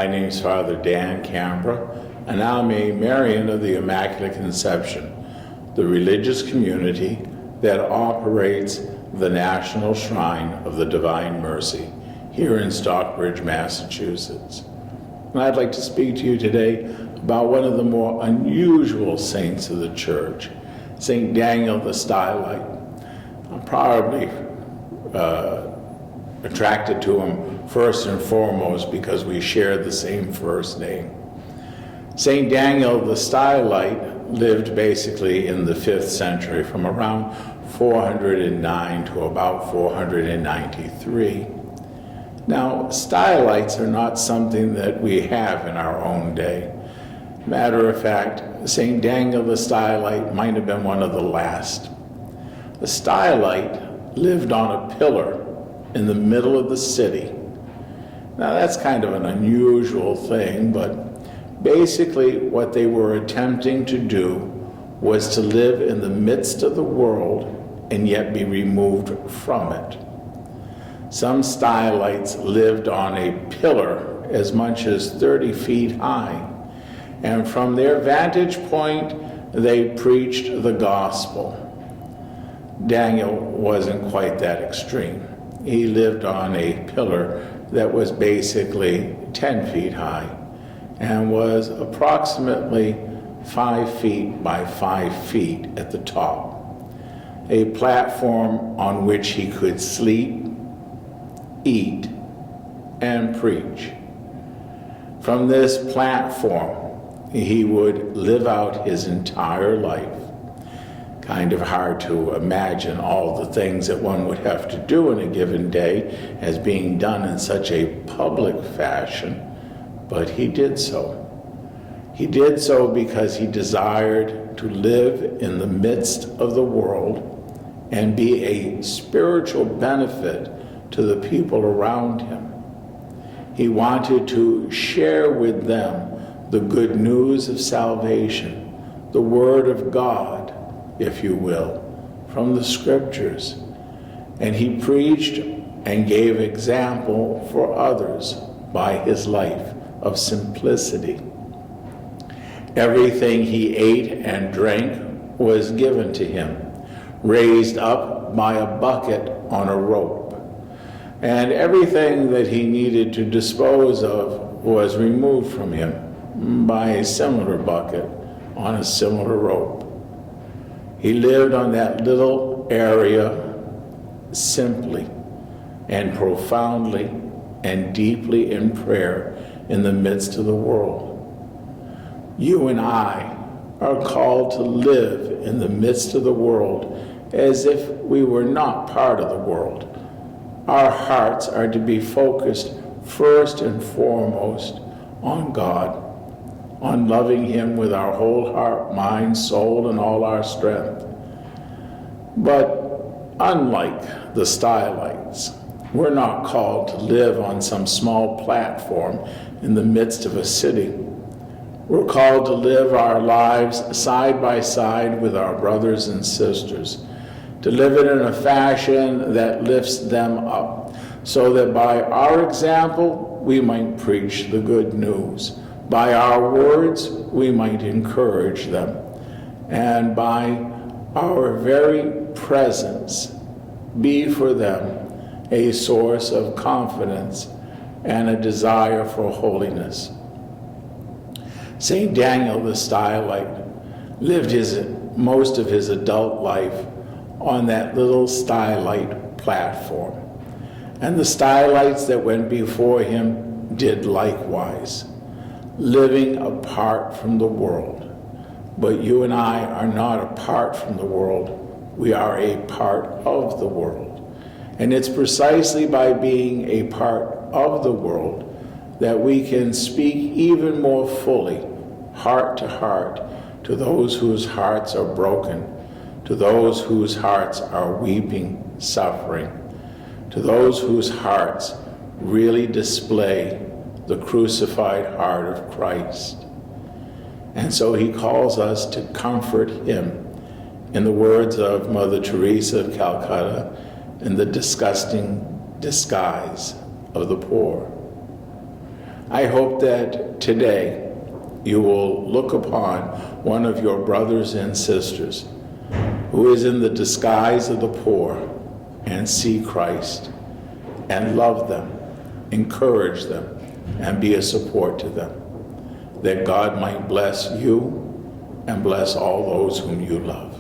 My name is Father Dan Canberra, and I'm a Marian of the Immaculate Conception, the religious community that operates the National Shrine of the Divine Mercy here in Stockbridge, Massachusetts. And I'd like to speak to you today about one of the more unusual saints of the Church, St. Daniel the Stylite. I'm probably attracted to him first and foremost because we share the same first name. St. Daniel the Stylite lived basically in the 5th century, from around 409 to about 493. Now, stylites are not something that we have in our own day. Matter of fact, St. Daniel the Stylite might have been one of the last. The Stylite lived on a pillar in the middle of the city. Now, that's kind of an unusual thing, but basically what they were attempting to do was to live in the midst of the world and yet be removed from it. Some stylites lived on a pillar as much as 30 feet high, and from their vantage point, they preached the gospel. Daniel wasn't quite that extreme. He lived on a pillar that was basically 10 feet high and was approximately 5 feet by 5 feet at the top. A platform on which he could sleep, eat, and preach. From this platform, he would live out his entire life. Kind of hard to imagine all the things that one would have to do in a given day as being done in such a public fashion, but he did so. He did so because he desired to live in the midst of the world and be a spiritual benefit to the people around him. He wanted to share with them the good news of salvation, the Word of God, if you will, from the Scriptures. And he preached and gave example for others by his life of simplicity. Everything he ate and drank was given to him, raised up by a bucket on a rope. And everything that he needed to dispose of was removed from him by a similar bucket on a similar rope. He lived on that little area simply and profoundly and deeply in prayer in the midst of the world. You and I are called to live in the midst of the world as if we were not part of the world. Our hearts are to be focused first and foremost on God, on loving him with our whole heart, mind, soul, and all our strength. But unlike the stylites, we're not called to live on some small platform in the midst of a city. We're called to live our lives side by side with our brothers and sisters, to live it in a fashion that lifts them up, so that by our example, we might preach the good news. By our words, we might encourage them. And by our very presence, be for them a source of confidence and a desire for holiness. St. Daniel the Stylite lived most of his adult life on that little stylite platform. And the stylites that went before him did likewise, living apart from the world. But you and I are not apart from the world. We are a part of the world. And it's precisely by being a part of the world that we can speak even more fully, heart to heart, to those whose hearts are broken, to those whose hearts are weeping, suffering, to those whose hearts really display the crucified heart of Christ. And so he calls us to comfort him in the words of Mother Teresa of Calcutta, in the disgusting disguise of the poor. I hope that today you will look upon one of your brothers and sisters who is in the disguise of the poor and see Christ and love them, encourage them, and be a support to them, that God might bless you and bless all those whom you love.